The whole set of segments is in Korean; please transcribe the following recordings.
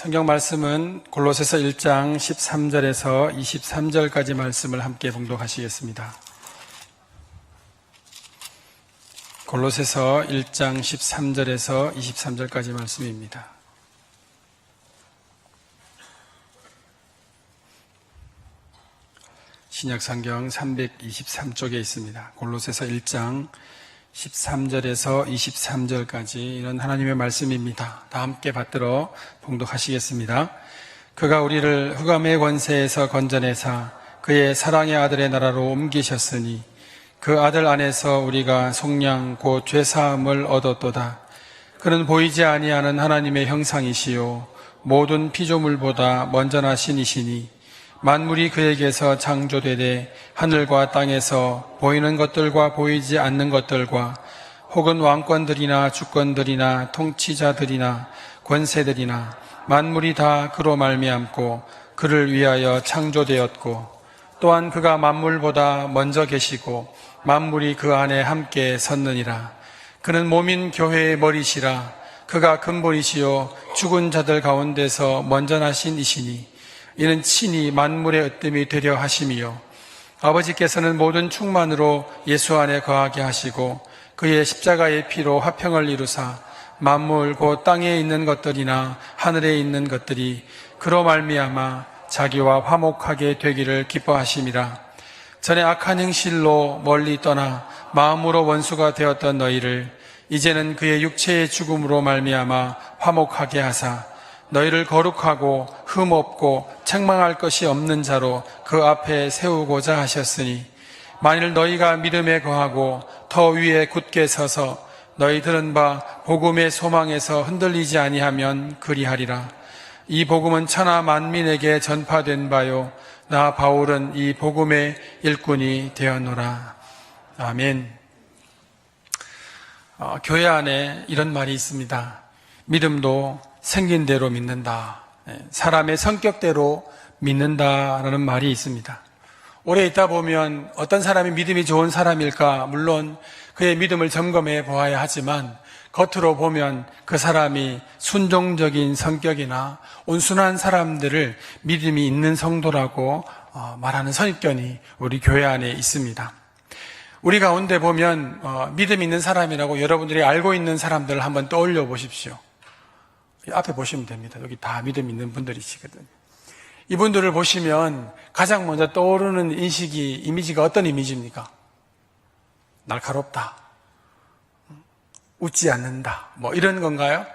성경 말씀은 골로새서 1장 13절에서 23절까지 말씀을 함께 봉독하시겠습니다. 골로새서 1장 13절에서 23절까지 말씀입니다. 신약성경 323쪽에 있습니다. 골로새서 1장 13절에서 23절까지 이런 하나님의 말씀입니다. 다 함께 받들어 봉독하시겠습니다. 그가 우리를 흑암의 권세에서 건져내사 그의 사랑의 아들의 나라로 옮기셨으니 그 아들 안에서 우리가 속량 곧 죄사함을 얻었도다. 그는 보이지 아니하는 하나님의 형상이시요 모든 피조물보다 먼저 나신 이시니 만물이 그에게서 창조되되 하늘과 땅에서 보이는 것들과 보이지 않는 것들과 혹은 왕권들이나 주권들이나 통치자들이나 권세들이나 만물이 다 그로 말미암고 그를 위하여 창조되었고 또한 그가 만물보다 먼저 계시고 만물이 그 안에 함께 섰느니라. 그는 몸인 교회의 머리시라. 그가 근본이시요 죽은 자들 가운데서 먼저 나신 이시니 이는 친히 만물의 으뜸이 되려 하심이요 아버지께서는 모든 충만으로 예수 안에 거하게 하시고 그의 십자가의 피로 화평을 이루사 만물 곧 땅에 있는 것들이나 하늘에 있는 것들이 그로 말미암아 자기와 화목하게 되기를 기뻐하심이라. 전에 악한 행실로 멀리 떠나 마음으로 원수가 되었던 너희를 이제는 그의 육체의 죽음으로 말미암아 화목하게 하사 너희를 거룩하고 흠없고 책망할 것이 없는 자로 그 앞에 세우고자 하셨으니 만일 너희가 믿음에 거하고 더 위에 굳게 서서 너희 들은 바 복음의 소망에서 흔들리지 아니하면 그리하리라. 이 복음은 천하 만민에게 전파된 바요 나 바울은 이 복음의 일꾼이 되었노라. 아멘. 교회 안에 이런 말이 있습니다. 믿음도 생긴 대로 믿는다. 사람의 성격대로 믿는다라는 말이 있습니다. 오래 있다 보면 어떤 사람이 믿음이 좋은 사람일까? 물론 그의 믿음을 점검해 보아야 하지만 겉으로 보면 그 사람이 순종적인 성격이나 온순한 사람들을 믿음이 있는 성도라고 말하는 선입견이 우리 교회 안에 있습니다. 우리 가운데 보면 믿음 있는 사람이라고 여러분들이 알고 있는 사람들을 한번 떠올려 보십시오. 앞에 보시면 됩니다. 여기 다 믿음 있는 분들이시거든요. 이분들을 보시면 가장 먼저 떠오르는 이미지가 어떤 이미지입니까? 날카롭다. 웃지 않는다. 뭐 이런 건가요?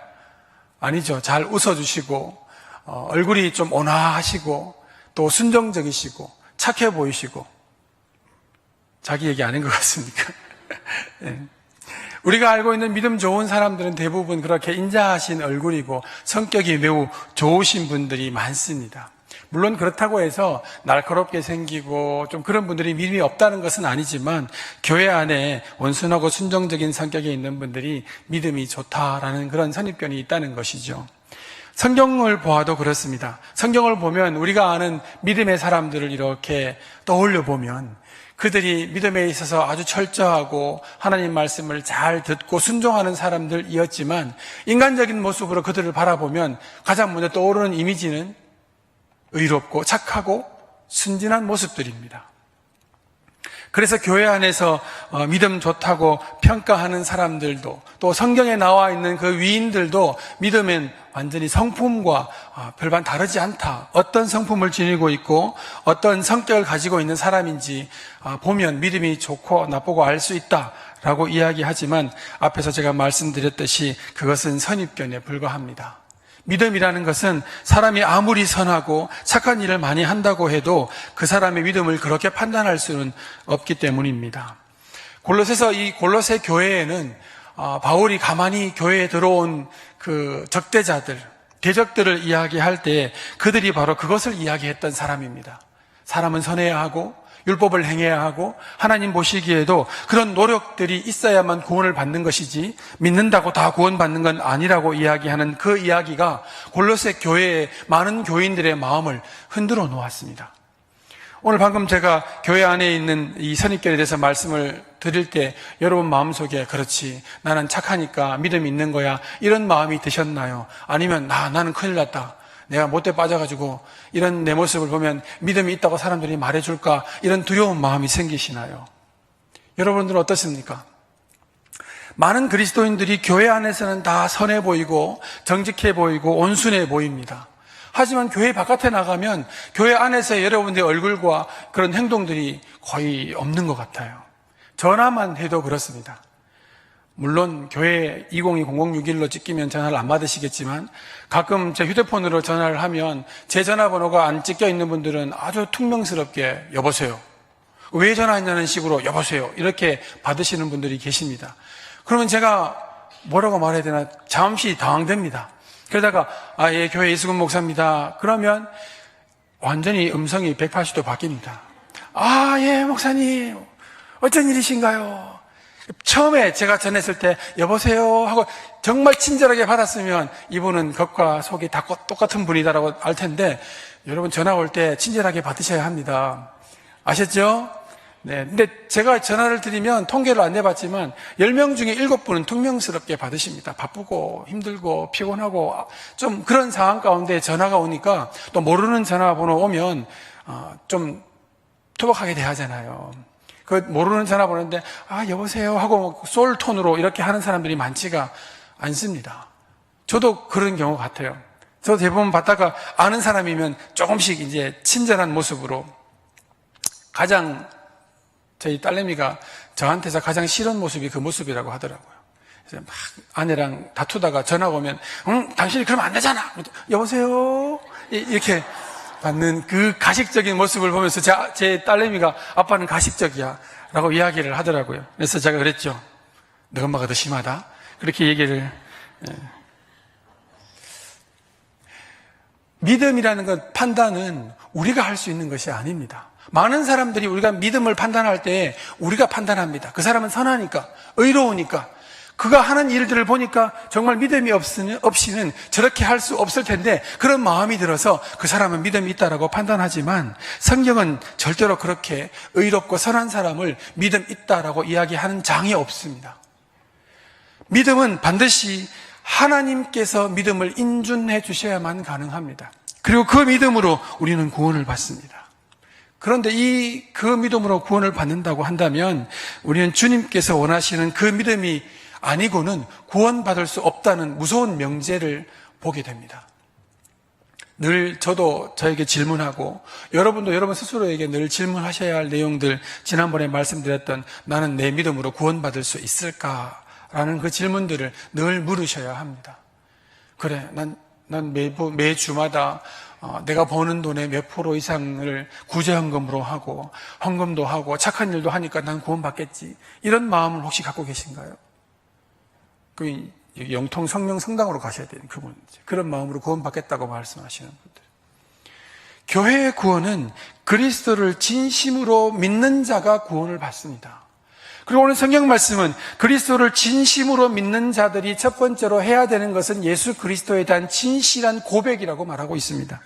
아니죠. 잘 웃어주시고 얼굴이 좀 온화하시고 또 순정적이시고 착해 보이시고 자기 얘기 아닌 것 같습니까? 네. 우리가 알고 있는 믿음 좋은 사람들은 대부분 그렇게 인자하신 얼굴이고 성격이 매우 좋으신 분들이 많습니다. 물론 그렇다고 해서 날카롭게 생기고 좀 그런 분들이 믿음이 없다는 것은 아니지만 교회 안에 온순하고 순정적인 성격이 있는 분들이 믿음이 좋다라는 그런 선입견이 있다는 것이죠. 성경을 보아도 그렇습니다. 성경을 보면 우리가 아는 믿음의 사람들을 이렇게 떠올려 보면 그들이 믿음에 있어서 아주 철저하고 하나님 말씀을 잘 듣고 순종하는 사람들이었지만 인간적인 모습으로 그들을 바라보면 가장 먼저 떠오르는 이미지는 의롭고 착하고 순진한 모습들입니다. 그래서 교회 안에서 믿음 좋다고 평가하는 사람들도 또 성경에 나와 있는 그 위인들도 믿음은 완전히 성품과 별반 다르지 않다. 어떤 성품을 지니고 있고 어떤 성격을 가지고 있는 사람인지 보면 믿음이 좋고 나쁘고 알 수 있다라고 이야기하지만 앞에서 제가 말씀드렸듯이 그것은 선입견에 불과합니다. 믿음이라는 것은 사람이 아무리 선하고 착한 일을 많이 한다고 해도 그 사람의 믿음을 그렇게 판단할 수는 없기 때문입니다. 이 골로새 교회에는 바울이 가만히 교회에 들어온 그 적대자들, 대적들을 이야기할 때 그들이 바로 그것을 이야기했던 사람입니다. 사람은 선해야 하고 율법을 행해야 하고 하나님 보시기에도 그런 노력들이 있어야만 구원을 받는 것이지 믿는다고 다 구원받는 건 아니라고 이야기하는 그 이야기가 골로새 교회의 많은 교인들의 마음을 흔들어 놓았습니다. 오늘 방금 제가 교회 안에 있는 이 선입견에 대해서 말씀을 드릴 때 여러분 마음속에 그렇지 나는 착하니까 믿음이 있는 거야 이런 마음이 드셨나요? 아니면 나는 큰일 났다. 내가 못돼 빠져가지고 이런 내 모습을 보면 믿음이 있다고 사람들이 말해줄까? 이런 두려운 마음이 생기시나요? 여러분들은 어떻습니까? 많은 그리스도인들이 교회 안에서는 다 선해 보이고 정직해 보이고 온순해 보입니다. 하지만 교회 바깥에 나가면 교회 안에서 여러분들의 얼굴과 그런 행동들이 거의 없는 것 같아요. 전화만 해도 그렇습니다. 물론 교회 2020-0061로 찍히면 전화를 안 받으시겠지만 가끔 제 휴대폰으로 전화를 하면 제 전화번호가 안 찍혀 있는 분들은 아주 퉁명스럽게 여보세요. 왜 전화했냐는 식으로 여보세요. 이렇게 받으시는 분들이 계십니다. 그러면 제가 뭐라고 말해야 되나 잠시 당황됩니다. 그러다가 예, 교회 이수근 목사입니다. 그러면 완전히 음성이 180도 바뀝니다. 예, 목사님. 어쩐 일이신가요? 처음에 제가 전했을 때 여보세요 하고 정말 친절하게 받았으면 이분은 겉과 속이 다 똑같은 분이다라고 알 텐데 여러분 전화 올 때 친절하게 받으셔야 합니다. 아셨죠? 네. 근데 제가 전화를 드리면 통계를 안 내봤지만 10명 중에 7분은 퉁명스럽게 받으십니다. 바쁘고 힘들고 피곤하고 좀 그런 상황 가운데 전화가 오니까 또 모르는 전화번호 오면 좀 투박하게 대하잖아요. 그 모르는 전화번호인데 여보세요 하고 솔 톤으로 이렇게 하는 사람들이 많지가 않습니다. 저도 그런 경우 같아요. 저 대부분 받다가 아는 사람이면 조금씩 이제 친절한 모습으로 가장 저희 딸내미가 저한테서 가장 싫은 모습이 그 모습이라고 하더라고요. 그래서 막 아내랑 다투다가 전화가 오면 당신이 그러면 안 되잖아. 여보세요 이렇게 받는 그 가식적인 모습을 보면서 제 딸내미가 아빠는 가식적이야 라고 이야기를 하더라고요. 그래서 제가 그랬죠. 너 엄마가 더 심하다. 그렇게 얘기를. 믿음이라는 것 판단은 우리가 할 수 있는 것이 아닙니다. 많은 사람들이 우리가 믿음을 판단할 때 우리가 판단합니다. 그 사람은 선하니까, 의로우니까, 그가 하는 일들을 보니까 정말 믿음이 없이는 저렇게 할 수 없을 텐데 그런 마음이 들어서 그 사람은 믿음이 있다라고 판단하지만 성경은 절대로 그렇게 의롭고 선한 사람을 믿음 있다라고 이야기하는 장이 없습니다. 믿음은 반드시 하나님께서 믿음을 인준해 주셔야만 가능합니다. 그리고 그 믿음으로 우리는 구원을 받습니다. 그런데 그 믿음으로 구원을 받는다고 한다면 우리는 주님께서 원하시는 그 믿음이 아니고는 구원받을 수 없다는 무서운 명제를 보게 됩니다. 늘 저도 저에게 질문하고 여러분도 여러분 스스로에게 늘 질문하셔야 할 내용들, 지난번에 말씀드렸던 나는 내 믿음으로 구원받을 수 있을까라는 그 질문들을 늘 물으셔야 합니다. 그래, 난 매주마다 내가 버는 돈의 몇 프로 이상을 구제헌금으로 하고 헌금도 하고 착한 일도 하니까 난 구원받겠지. 이런 마음을 혹시 갖고 계신가요? 그 영통 성령 성당으로 가셔야 되는 그분, 그런 마음으로 구원받겠다고 말씀하시는 분들. 교회의 구원은 그리스도를 진심으로 믿는 자가 구원을 받습니다. 그리고 오늘 성경 말씀은 그리스도를 진심으로 믿는 자들이 첫 번째로 해야 되는 것은 예수 그리스도에 대한 진실한 고백이라고 말하고 있습니다.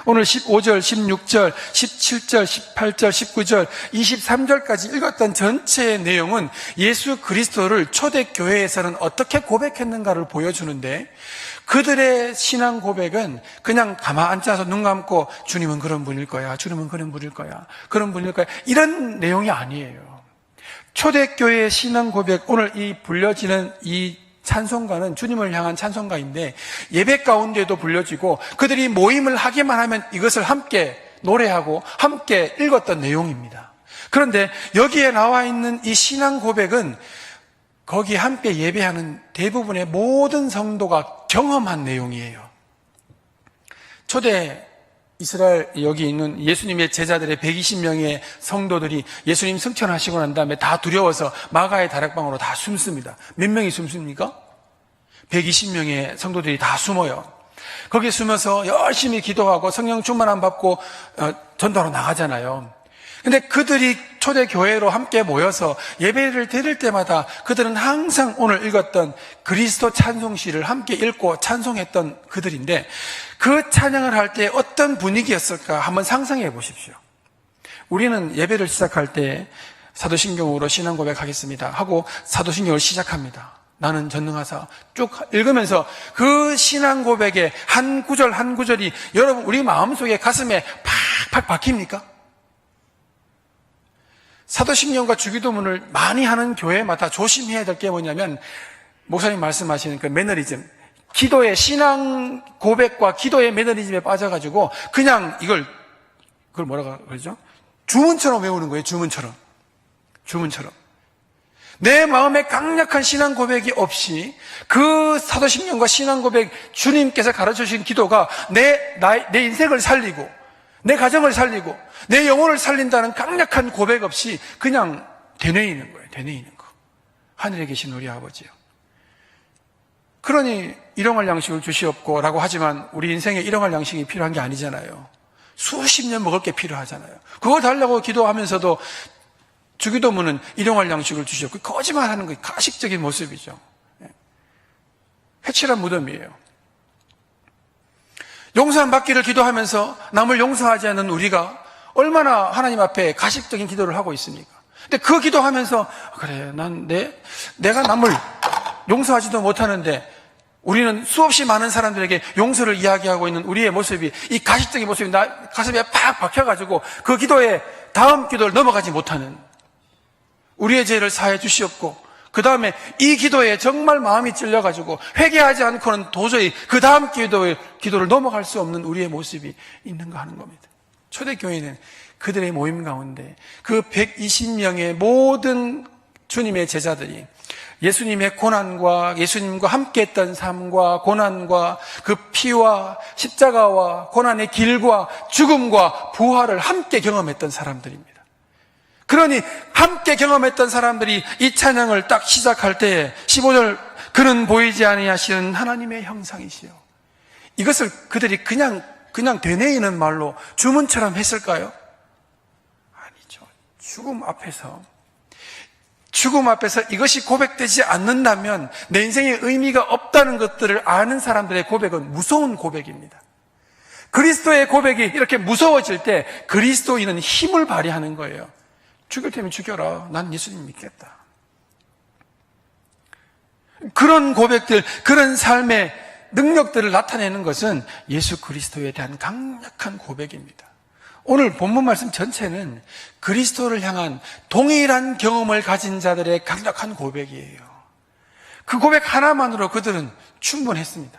오늘 15절, 16절, 17절, 18절, 19절, 23절까지 읽었던 전체의 내용은 예수 그리스도를 초대교회에서는 어떻게 고백했는가를 보여주는데 그들의 신앙 고백은 그냥 가만 앉아서 눈 감고 주님은 그런 분일 거야, 주님은 그런 분일 거야, 그런 분일 거야 이런 내용이 아니에요. 초대교회의 신앙 고백, 오늘 이 불려지는 이 찬송가는 주님을 향한 찬송가인데 예배 가운데도 불려지고 그들이 모임을 하기만 하면 이것을 함께 노래하고 함께 읽었던 내용입니다. 그런데 여기에 나와 있는 이 신앙 고백은 거기 함께 예배하는 대부분의 모든 성도가 경험한 내용이에요. 초대 이스라엘 여기 있는 예수님의 제자들의 120명의 성도들이 예수님 승천하시고 난 다음에 다 두려워서 마가의 다락방으로 다 숨습니다. 몇 명이 숨습니까? 120명의 성도들이 다 숨어요. 거기에 숨어서 열심히 기도하고 성령 충만함 받고 전도하러 나가잖아요. 근데 그들이 초대교회로 함께 모여서 예배를 드릴 때마다 그들은 항상 오늘 읽었던 그리스도 찬송시를 함께 읽고 찬송했던 그들인데 그 찬양을 할 때 어떤 분위기였을까 한번 상상해 보십시오. 우리는 예배를 시작할 때 사도신경으로 신앙 고백하겠습니다 하고 사도신경을 시작합니다. 나는 전능하사 쭉 읽으면서 그 신앙 고백의 한 구절 한 구절이 여러분 우리 마음속에 가슴에 팍팍 박힙니까? 사도신경과 주기도문을 많이 하는 교회마다 조심해야 될 게 뭐냐면 목사님 말씀하시는 그 매너리즘, 기도의 신앙 고백과 기도의 매너리즘에 빠져가지고 그냥 그걸 뭐라고 그러죠? 주문처럼 외우는 거예요. 주문처럼. 내 마음에 강력한 신앙 고백이 없이 그 사도신경과 신앙 고백, 주님께서 가르쳐주신 기도가 내 인생을 살리고 내 가정을 살리고 내 영혼을 살린다는 강력한 고백 없이 그냥 되뇌이는 거예요. 되뇌이는 거. 하늘에 계신 우리 아버지요. 그러니 일용할 양식을 주시옵고 라고 하지만 우리 인생에 일용할 양식이 필요한 게 아니잖아요. 수십 년 먹을 게 필요하잖아요. 그거 달라고 기도하면서도 주기도문은 일용할 양식을 주시옵고 거짓말하는 거 가식적인 모습이죠. 회칠한 무덤이에요. 용서함 받기를 기도하면서 남을 용서하지 않는 우리가 얼마나 하나님 앞에 가식적인 기도를 하고 있습니까? 근데 그 기도하면서 그래 내가 남을 용서하지도 못하는데 우리는 수없이 많은 사람들에게 용서를 이야기하고 있는 우리의 모습이 이 가식적인 모습이 나 가슴에 팍 박혀가지고 그 기도에 다음 기도를 넘어가지 못하는 우리의 죄를 사해 주시옵고 그 다음에 이 기도에 정말 마음이 찔려가지고 회개하지 않고는 도저히 그 다음 기도를 넘어갈 수 없는 우리의 모습이 있는가 하는 겁니다. 초대교회는 그들의 모임 가운데 그 120명의 모든 주님의 제자들이 예수님의 고난과 예수님과 함께했던 삶과 고난과 그 피와 십자가와 고난의 길과 죽음과 부활을 함께 경험했던 사람들입니다. 그러니 함께 경험했던 사람들이 이 찬양을 딱 시작할 때에 15절 그는 보이지 아니하시는 하나님의 형상이시요. 이것을 그들이 그냥 되뇌이는 말로 주문처럼 했을까요? 아니죠. 죽음 앞에서 이것이 고백되지 않는다면 내 인생에 의미가 없다는 것들을 아는 사람들의 고백은 무서운 고백입니다. 그리스도의 고백이 이렇게 무서워질 때 그리스도인은 힘을 발휘하는 거예요. 죽일 테면 죽여라. 난 예수님 믿겠다. 그런 고백들, 그런 삶의 능력들을 나타내는 것은 예수 그리스도에 대한 강력한 고백입니다. 오늘 본문 말씀 전체는 그리스도를 향한 동일한 경험을 가진 자들의 강력한 고백이에요. 그 고백 하나만으로 그들은 충분했습니다.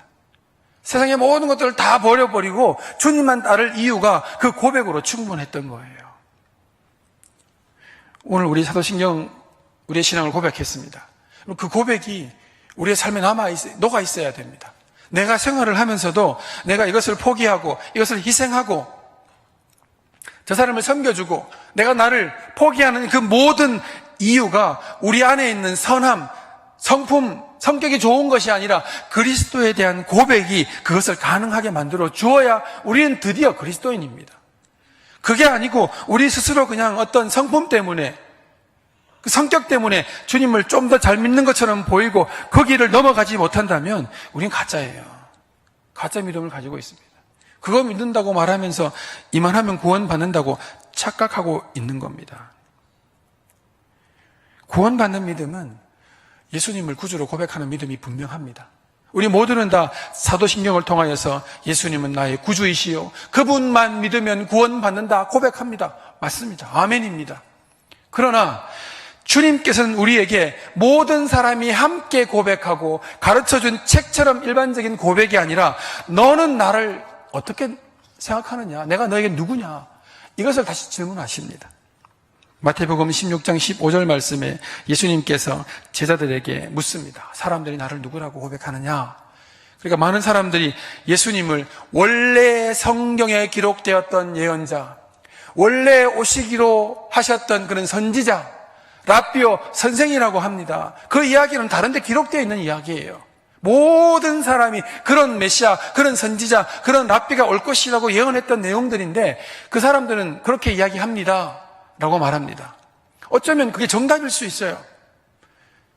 세상의 모든 것들을 다 버려버리고 주님만 따를 이유가 그 고백으로 충분했던 거예요. 오늘 우리 사도신경 우리의 신앙을 고백했습니다. 그 고백이 우리의 삶에 녹아 있어야 됩니다. 내가 생활을 하면서도 내가 이것을 포기하고 이것을 희생하고 저 사람을 섬겨주고 내가 나를 포기하는 그 모든 이유가 우리 안에 있는 선함, 성품, 성격이 좋은 것이 아니라 그리스도에 대한 고백이 그것을 가능하게 만들어 주어야 우리는 드디어 그리스도인입니다. 그게 아니고 우리 스스로 그냥 어떤 성품 때문에 그 성격 때문에 주님을 좀 더 잘 믿는 것처럼 보이고 그 길을 넘어가지 못한다면 우리는 가짜예요. 가짜 믿음을 가지고 있습니다. 그거 믿는다고 말하면서 이만하면 구원받는다고 착각하고 있는 겁니다. 구원받는 믿음은 예수님을 구주로 고백하는 믿음이 분명합니다. 우리 모두는 다 사도신경을 통하여서 예수님은 나의 구주이시요 그분만 믿으면 구원받는다 고백합니다. 맞습니다. 아멘입니다. 그러나 주님께서는 우리에게 모든 사람이 함께 고백하고 가르쳐준 책처럼 일반적인 고백이 아니라 너는 나를 어떻게 생각하느냐? 내가 너에게 누구냐? 이것을 다시 질문하십니다. 마태복음 16장 15절 말씀에 예수님께서 제자들에게 묻습니다. 사람들이 나를 누구라고 고백하느냐? 그러니까 많은 사람들이 예수님을 원래 성경에 기록되었던 예언자, 원래 오시기로 하셨던 그런 선지자, 랍비오 선생이라고 합니다. 그 이야기는 다른 데 기록되어 있는 이야기예요. 모든 사람이 그런 메시아, 그런 선지자, 그런 랍비가 올 것이라고 예언했던 내용들인데 그 사람들은 그렇게 이야기합니다 라고 말합니다. 어쩌면 그게 정답일 수 있어요.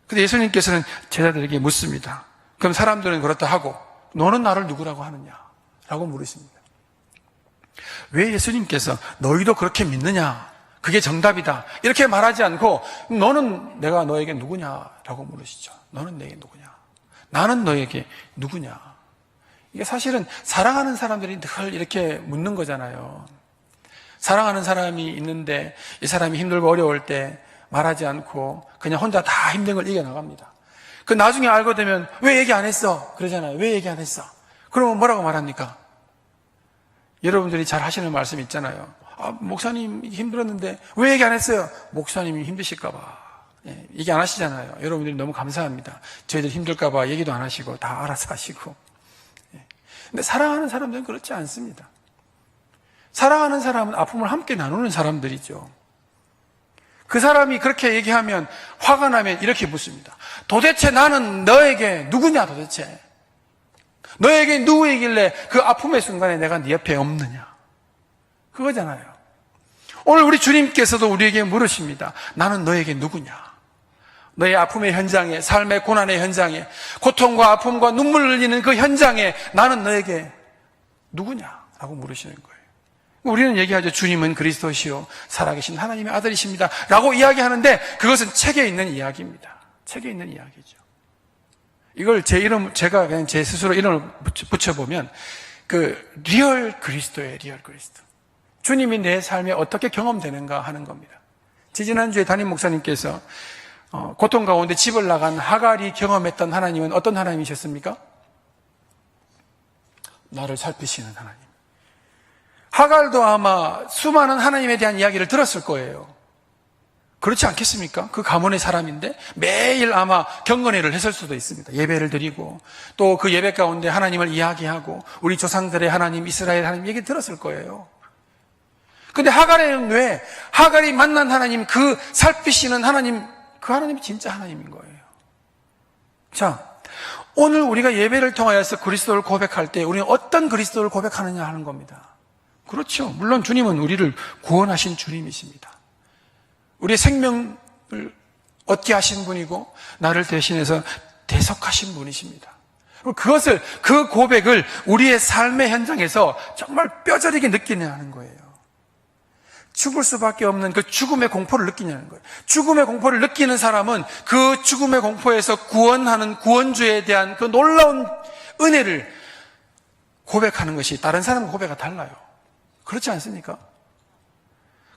근데 예수님께서는 제자들에게 묻습니다. 그럼 사람들은 그렇다 하고 너는 나를 누구라고 하느냐? 라고 물으십니다. 왜 예수님께서 너희도 그렇게 믿느냐? 그게 정답이다. 이렇게 말하지 않고 너는 내가 너에게 누구냐라고 물으시죠. 너는 내게 누구냐? 나는 너에게 누구냐? 이게 사실은 사랑하는 사람들이 늘 이렇게 묻는 거잖아요. 사랑하는 사람이 있는데 이 사람이 힘들고 어려울 때 말하지 않고 그냥 혼자 다 힘든 걸 이겨나갑니다. 그 나중에 알고 되면 왜 얘기 안 했어? 그러잖아요. 왜 얘기 안 했어? 그러면 뭐라고 말합니까? 여러분들이 잘 하시는 말씀 있잖아요. 목사님 힘들었는데 왜 얘기 안 했어요? 목사님이 힘드실까봐. 예, 얘기 안 하시잖아요. 여러분들이 너무 감사합니다. 저희들 힘들까봐 얘기도 안 하시고 다 알아서 하시고. 예. 근데 사랑하는 사람들은 그렇지 않습니다. 사랑하는 사람은 아픔을 함께 나누는 사람들이죠. 그 사람이 그렇게 얘기하면 화가 나면 이렇게 묻습니다. 도대체 나는 너에게 누구냐 도대체? 너에게 누구이길래 그 아픔의 순간에 내가 네 옆에 없느냐? 그거잖아요. 오늘 우리 주님께서도 우리에게 물으십니다. 나는 너에게 누구냐? 너의 아픔의 현장에, 삶의 고난의 현장에, 고통과 아픔과 눈물을 흘리는 그 현장에 나는 너에게 누구냐라고 물으시는 거예요. 우리는 얘기하죠. 주님은 그리스도시요 살아계신 하나님의 아들이십니다 라고 이야기하는데 그것은 책에 있는 이야기입니다. 책에 있는 이야기죠. 이걸 제가 그냥 제 스스로 이름을 붙여보면 리얼 그리스도예요. 리얼 그리스도. 주님이 내 삶에 어떻게 경험되는가 하는 겁니다. 지지난주에 담임 목사님께서 고통 가운데 집을 나간 하갈이 경험했던 하나님은 어떤 하나님이셨습니까? 나를 살피시는 하나님. 하갈도 아마 수많은 하나님에 대한 이야기를 들었을 거예요. 그렇지 않겠습니까? 그 가문의 사람인데 매일 아마 경건회를 했을 수도 있습니다. 예배를 드리고 또 그 예배 가운데 하나님을 이야기하고 우리 조상들의 하나님, 이스라엘 하나님 얘기 들었을 거예요. 근데 하갈에는 왜? 하갈이 만난 하나님, 그 살피시는 하나님, 그 하나님이 진짜 하나님인 거예요. 자, 오늘 우리가 예배를 통하여서 그리스도를 고백할 때 우리는 어떤 그리스도를 고백하느냐 하는 겁니다. 그렇죠. 물론 주님은 우리를 구원하신 주님이십니다. 우리의 생명을 얻게 하신 분이고 나를 대신해서 대속하신 분이십니다. 그 고백을 우리의 삶의 현장에서 정말 뼈저리게 느끼냐 하는 거예요. 죽을 수밖에 없는 그 죽음의 공포를 느끼냐는 거예요. 죽음의 공포를 느끼는 사람은 그 죽음의 공포에서 구원하는 구원주에 대한 그 놀라운 은혜를 고백하는 것이 다른 사람과 고백과 달라요. 그렇지 않습니까?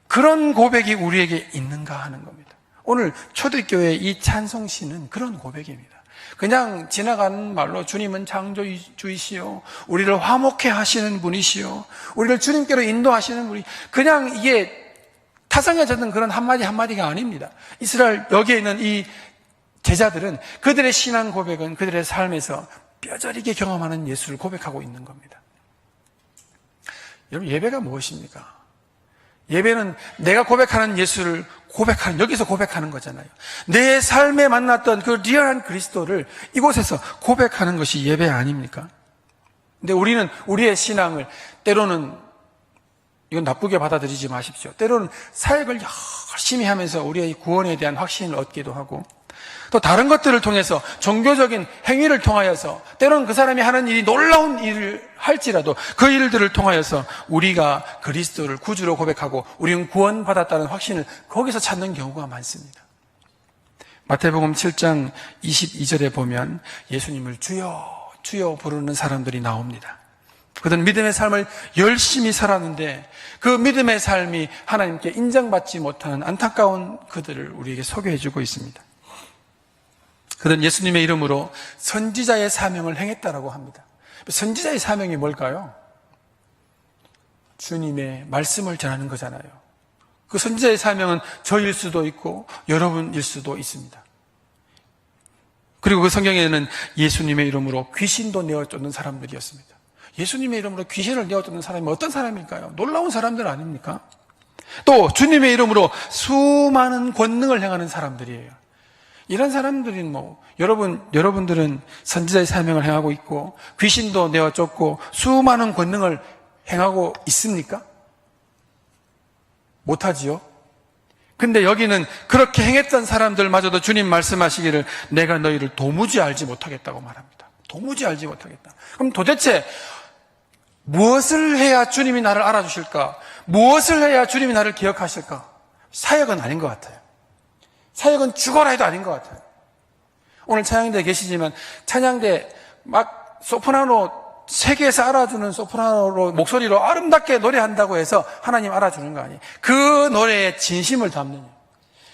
그런 고백이 우리에게 있는가 하는 겁니다. 오늘 초대교회의 이 찬송시는 그런 고백입니다. 그냥 지나가는 말로 주님은 창조주이시오, 우리를 화목해 하시는 분이시오, 우리를 주님께로 인도하시는 분이, 그냥 이게 타성에 젖은 그런 한마디가 아닙니다. 이스라엘 여기에 있는 이 제자들은 그들의 신앙 고백은 그들의 삶에서 뼈저리게 경험하는 예수를 고백하고 있는 겁니다. 여러분, 예배가 무엇입니까? 예배는 내가 고백하는 예수를 여기서 고백하는 거잖아요. 내 삶에 만났던 그 리얼한 그리스도를 이곳에서 고백하는 것이 예배 아닙니까? 근데 우리는 우리의 신앙을 때로는, 이건 나쁘게 받아들이지 마십시오. 때로는 사역을 열심히 하면서 우리의 구원에 대한 확신을 얻기도 하고, 또 다른 것들을 통해서 종교적인 행위를 통하여서 때로는 그 사람이 하는 일이 놀라운 일을 할지라도 그 일들을 통하여서 우리가 그리스도를 구주로 고백하고 우리는 구원받았다는 확신을 거기서 찾는 경우가 많습니다. 마태복음 7장 22절에 보면 예수님을 주여 주여 부르는 사람들이 나옵니다. 그들은 믿음의 삶을 열심히 살았는데 그 믿음의 삶이 하나님께 인정받지 못하는 안타까운 그들을 우리에게 소개해주고 있습니다. 그들은 예수님의 이름으로 선지자의 사명을 행했다라고 합니다. 선지자의 사명이 뭘까요? 주님의 말씀을 전하는 거잖아요. 그 선지자의 사명은 저일 수도 있고 여러분일 수도 있습니다. 그리고 그 성경에는 예수님의 이름으로 귀신도 내어쫓는 사람들이었습니다. 예수님의 이름으로 귀신을 내어쫓는 사람이 어떤 사람일까요? 놀라운 사람들 아닙니까? 또 주님의 이름으로 수많은 권능을 행하는 사람들이에요. 이런 사람들은 여러분들은 선지자의 사명을 행하고 있고 귀신도 내어쫓고 수많은 권능을 행하고 있습니까? 못하지요? 근데 여기는 그렇게 행했던 사람들마저도 주님 말씀하시기를 내가 너희를 도무지 알지 못하겠다고 말합니다. 도무지 알지 못하겠다. 그럼 도대체 무엇을 해야 주님이 나를 알아주실까? 무엇을 해야 주님이 나를 기억하실까? 사역은 아닌 것 같아요. 사역은 죽어라 해도 아닌 것 같아요. 오늘 찬양대 계시지만 찬양대 막 소프라노 세계에서 알아주는 소프라노로 목소리로 아름답게 노래한다고 해서 하나님 알아주는 거 아니에요. 그 노래에 진심을 담느냐,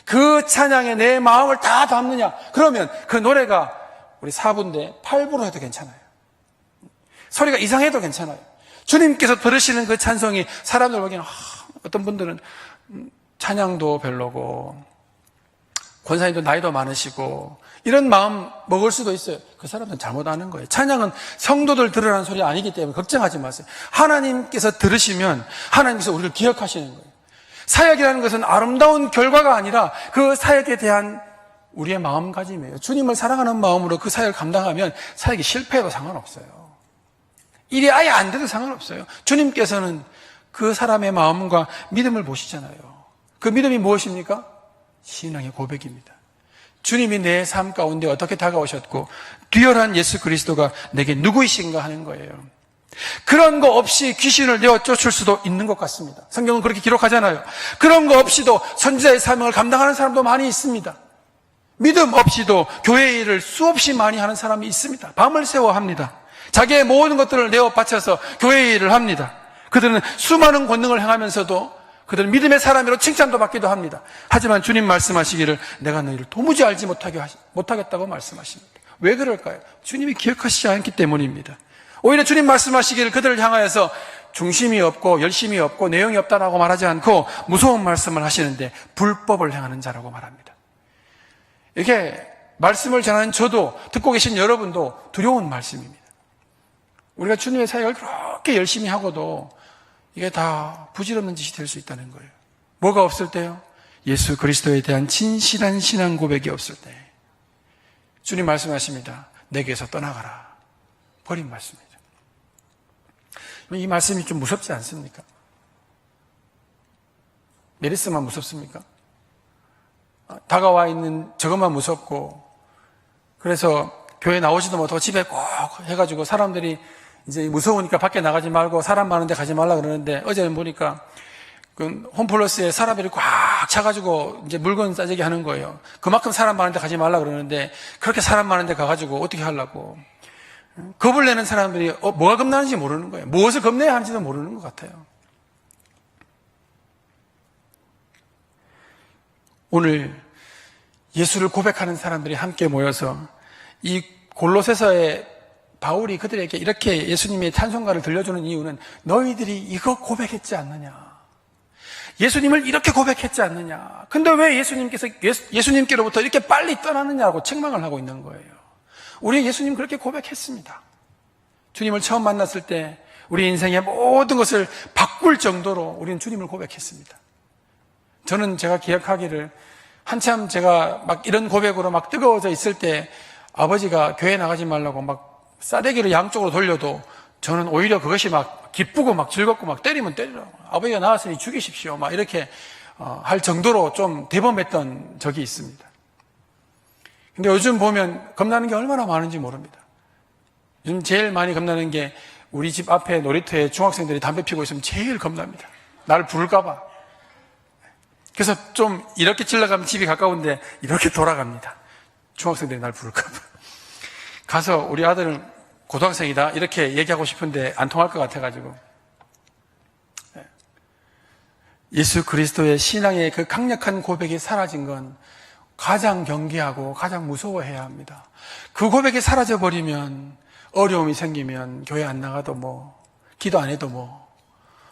그 찬양에 내 마음을 다 담느냐, 그러면 그 노래가 우리 4부인데 8부로 해도 괜찮아요. 소리가 이상해도 괜찮아요. 주님께서 들으시는 그 찬송이 사람들 보기에는 어떤 분들은 찬양도 별로고 권사님도 나이도 많으시고 이런 마음 먹을 수도 있어요. 그 사람들은 잘못 아는 거예요. 찬양은 성도들 들으라는 소리 아니기 때문에 걱정하지 마세요. 하나님께서 들으시면 하나님께서 우리를 기억하시는 거예요. 사역이라는 것은 아름다운 결과가 아니라 그 사역에 대한 우리의 마음가짐이에요. 주님을 사랑하는 마음으로 그 사역을 감당하면 사역이 실패해도 상관없어요. 일이 아예 안 돼도 상관없어요. 주님께서는 그 사람의 마음과 믿음을 보시잖아요. 그 믿음이 무엇입니까? 신앙의 고백입니다. 주님이 내 삶 가운데 어떻게 다가오셨고 뛰어난 예수 그리스도가 내게 누구이신가 하는 거예요. 그런 거 없이 귀신을 내어 쫓을 수도 있는 것 같습니다. 성경은 그렇게 기록하잖아요. 그런 거 없이도 선지자의 사명을 감당하는 사람도 많이 있습니다. 믿음 없이도 교회 일을 수없이 많이 하는 사람이 있습니다. 밤을 새워 합니다. 자기의 모든 것들을 내어 바쳐서 교회 일을 합니다. 그들은 수많은 권능을 행하면서도 그들은 믿음의 사람으로 칭찬도 받기도 합니다. 하지만 주님 말씀하시기를 내가 너희를 도무지 알지 못하겠다고 말씀하십니다. 왜 그럴까요? 주님이 기억하시지 않기 때문입니다. 오히려 주님 말씀하시기를 그들을 향하여서 중심이 없고 열심이 없고 내용이 없다라고 말하지 않고 무서운 말씀을 하시는데 불법을 행하는 자라고 말합니다. 이렇게 말씀을 전하는 저도 듣고 계신 여러분도 두려운 말씀입니다. 우리가 주님의 사역을 그렇게 열심히 하고도 이게 다 부질없는 짓이 될 수 있다는 거예요. 뭐가 없을 때요? 예수 그리스도에 대한 진실한 신앙 고백이 없을 때 주님 말씀하십니다. 내게서 떠나가라. 버린 말씀이죠. 이 말씀이 좀 무섭지 않습니까? 메리스만 무섭습니까? 다가와 있는 저것만 무섭고 그래서 교회 나오지도 못하고 집에 꼭 해가지고 사람들이 이제 무서우니까 밖에 나가지 말고 사람 많은 데 가지 말라 그러는데 어제는 보니까 그 홈플러스에 사람들이 꽉 차가지고 이제 물건 싸재기 하는 거예요. 그만큼 사람 많은 데 가지 말라 그러는데 그렇게 사람 많은 데 가가지고 어떻게 하려고. 겁을 내는 사람들이 뭐가 겁나는지 모르는 거예요. 무엇을 겁내야 하는지도 모르는 것 같아요. 오늘 예수를 고백하는 사람들이 함께 모여서 이 골로새서의 바울이 그들에게 이렇게 예수님의 찬송가를 들려주는 이유는 너희들이 이거 고백했지 않느냐. 예수님을 이렇게 고백했지 않느냐. 근데 왜 예수님께로부터 이렇게 빨리 떠나느냐고 책망을 하고 있는 거예요. 우리 예수님 그렇게 고백했습니다. 주님을 처음 만났을 때 우리 인생의 모든 것을 바꿀 정도로 우리는 주님을 고백했습니다. 저는 제가 기억하기를 한참 제가 막 이런 고백으로 막 뜨거워져 있을 때 아버지가 교회 나가지 말라고 막 싸대기를 양쪽으로 돌려도 저는 오히려 그것이 막 기쁘고 막 즐겁고 막 때리면 때리라. 아버지가 나왔으니 죽이십시오. 막 이렇게 할 정도로 좀 대범했던 적이 있습니다. 근데 요즘 보면 겁나는 게 얼마나 많은지 모릅니다. 요즘 제일 많이 겁나는 게 우리 집 앞에 놀이터에 중학생들이 담배 피우고 있으면 제일 겁납니다. 나를 부를까봐. 그래서 좀 이렇게 질러가면 집이 가까운데 이렇게 돌아갑니다. 중학생들이 날 부를까봐. 가서 우리 아들은 고등학생이다 이렇게 얘기하고 싶은데 안 통할 것 같아가지고 예수 그리스도의 신앙의 그 강력한 고백이 사라진 건 가장 경계하고 가장 무서워해야 합니다. 그 고백이 사라져버리면 어려움이 생기면 교회 안 나가도 뭐 기도 안 해도 뭐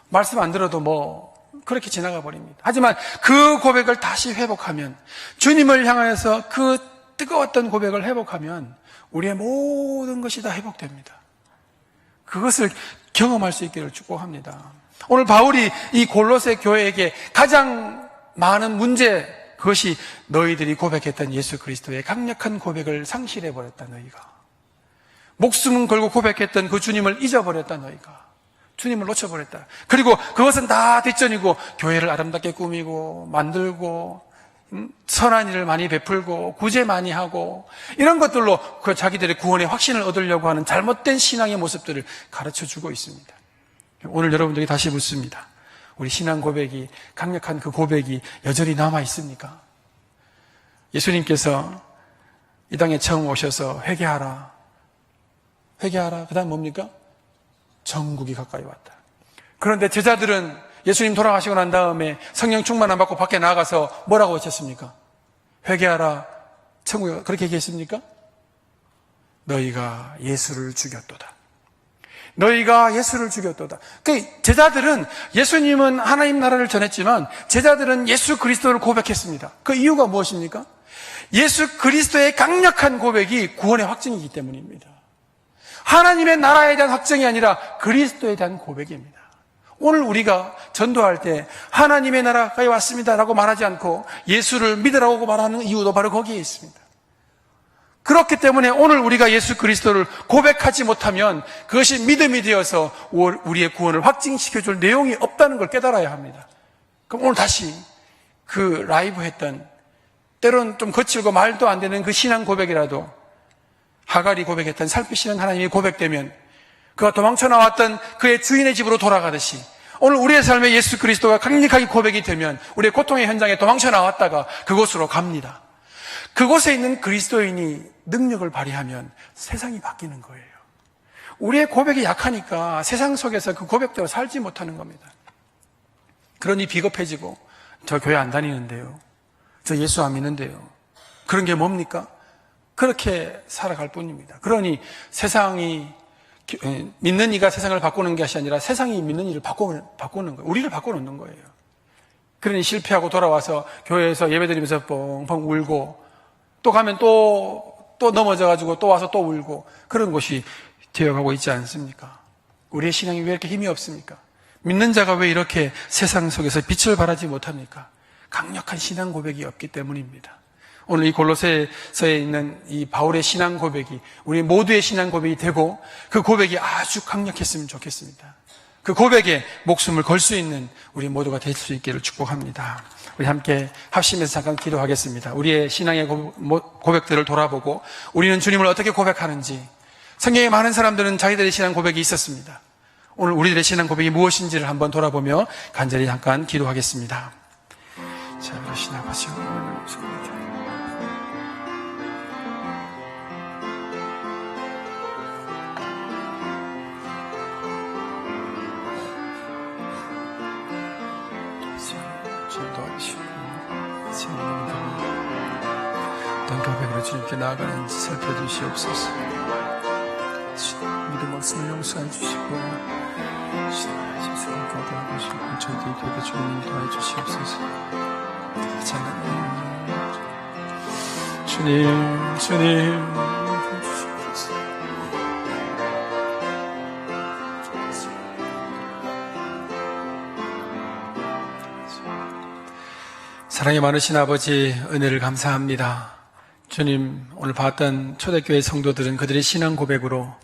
말씀 안 들어도 뭐 그렇게 지나가 버립니다. 하지만 그 고백을 다시 회복하면 주님을 향하여서 그 뜨거웠던 고백을 회복하면 우리의 모든 것이 다 회복됩니다. 그것을 경험할 수 있기를 축복합니다. 오늘 바울이 이 골로새 교회에게 가장 많은 문제, 그것이 너희들이 고백했던 예수 그리스도의 강력한 고백을 상실해버렸다 너희가. 목숨은 걸고 고백했던 그 주님을 잊어버렸다 너희가. 주님을 놓쳐버렸다. 그리고 그것은 다 뒷전이고 교회를 아름답게 꾸미고 만들고 선한 일을 많이 베풀고 구제 많이 하고 이런 것들로 그 자기들의 구원의 확신을 얻으려고 하는 잘못된 신앙의 모습들을 가르쳐주고 있습니다. 오늘 여러분들이 다시 묻습니다. 우리 신앙 고백이, 강력한 그 고백이 여전히 남아 있습니까? 예수님께서 이 땅에 처음 오셔서 회개하라. 회개하라. 그 다음 뭡니까? 정국이 가까이 왔다. 그런데 제자들은 예수님 돌아가시고 난 다음에 성령 충만 안 받고 밖에 나가서 뭐라고 외쳤습니까? 회개하라. 천국이 그렇게 얘기했습니까? 너희가 예수를 죽였도다. 너희가 예수를 죽였도다. 그 제자들은 예수님은 하나님 나라를 전했지만 제자들은 예수 그리스도를 고백했습니다. 그 이유가 무엇입니까? 예수 그리스도의 강력한 고백이 구원의 확증이기 때문입니다. 하나님의 나라에 대한 확증이 아니라 그리스도에 대한 고백입니다. 오늘 우리가 전도할 때 하나님의 나라가 왔습니다라고 말하지 않고 예수를 믿으라고 말하는 이유도 바로 거기에 있습니다. 그렇기 때문에 오늘 우리가 예수 그리스도를 고백하지 못하면 그것이 믿음이 되어서 우리의 구원을 확증시켜줄 내용이 없다는 걸 깨달아야 합니다. 그럼 오늘 다시 그 라이브 했던 때로는 좀 거칠고 말도 안 되는 그 신앙 고백이라도 하갈이 고백했던 살피시는 하나님이 고백되면 그가 도망쳐 나왔던 그의 주인의 집으로 돌아가듯이 오늘 우리의 삶에 예수 그리스도가 강력하게 고백이 되면 우리의 고통의 현장에 도망쳐 나왔다가 그곳으로 갑니다. 그곳에 있는 그리스도인이 능력을 발휘하면 세상이 바뀌는 거예요. 우리의 고백이 약하니까 세상 속에서 그 고백대로 살지 못하는 겁니다. 그러니 비겁해지고 저 교회 안 다니는데요. 저 예수 안 믿는데요. 그런 게 뭡니까? 그렇게 살아갈 뿐입니다. 그러니 세상이 믿는 이가 세상을 바꾸는 것이 아니라 세상이 믿는 이를 바꾸는 거예요. 우리를 바꿔놓는 거예요. 그러니 실패하고 돌아와서 교회에서 예배드리면서 뻥뻥 울고 또 가면 또 넘어져가지고 또 와서 또 울고 그런 것이 되어가고 있지 않습니까? 우리의 신앙이 왜 이렇게 힘이 없습니까? 믿는 자가 왜 이렇게 세상 속에서 빛을 발하지 못합니까? 강력한 신앙 고백이 없기 때문입니다. 오늘 이 골로새서에 있는 이 바울의 신앙 고백이 우리 모두의 신앙 고백이 되고 그 고백이 아주 강력했으면 좋겠습니다. 그 고백에 목숨을 걸 수 있는 우리 모두가 될 수 있기를 축복합니다. 우리 함께 합심해서 잠깐 기도하겠습니다. 우리의 신앙의 고백들을 돌아보고 우리는 주님을 어떻게 고백하는지 성경에 많은 사람들은 자기들의 신앙 고백이 있었습니다. 오늘 우리들의 신앙 고백이 무엇인지를 한번 돌아보며 간절히 잠깐 기도하겠습니다. 자, 그러신 아버지 어떤 고백으로 주님께 나아가는지 살펴주시옵소서. 믿음 없음을 용서해 주시고 세상을 거부하고 싶고 저희들이 되게 주님 도와해 주시옵소서. 주님 주시옵소서. 사랑이 많으신 아버지 은혜를 감사합니다. 주님, 오늘 봤던 초대교회 성도들은 그들의 신앙 고백으로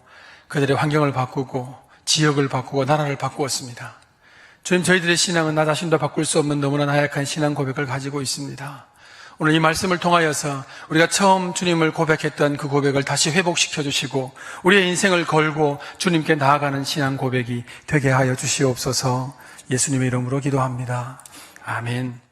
그들의 환경을 바꾸고 지역을 바꾸고 나라를 바꾸었습니다. 주님, 저희들의 신앙은 나 자신도 바꿀 수 없는 너무나 나약한 신앙 고백을 가지고 있습니다. 오늘 이 말씀을 통하여서 우리가 처음 주님을 고백했던 그 고백을 다시 회복시켜 주시고 우리의 인생을 걸고 주님께 나아가는 신앙 고백이 되게 하여 주시옵소서. 예수님의 이름으로 기도합니다. 아멘.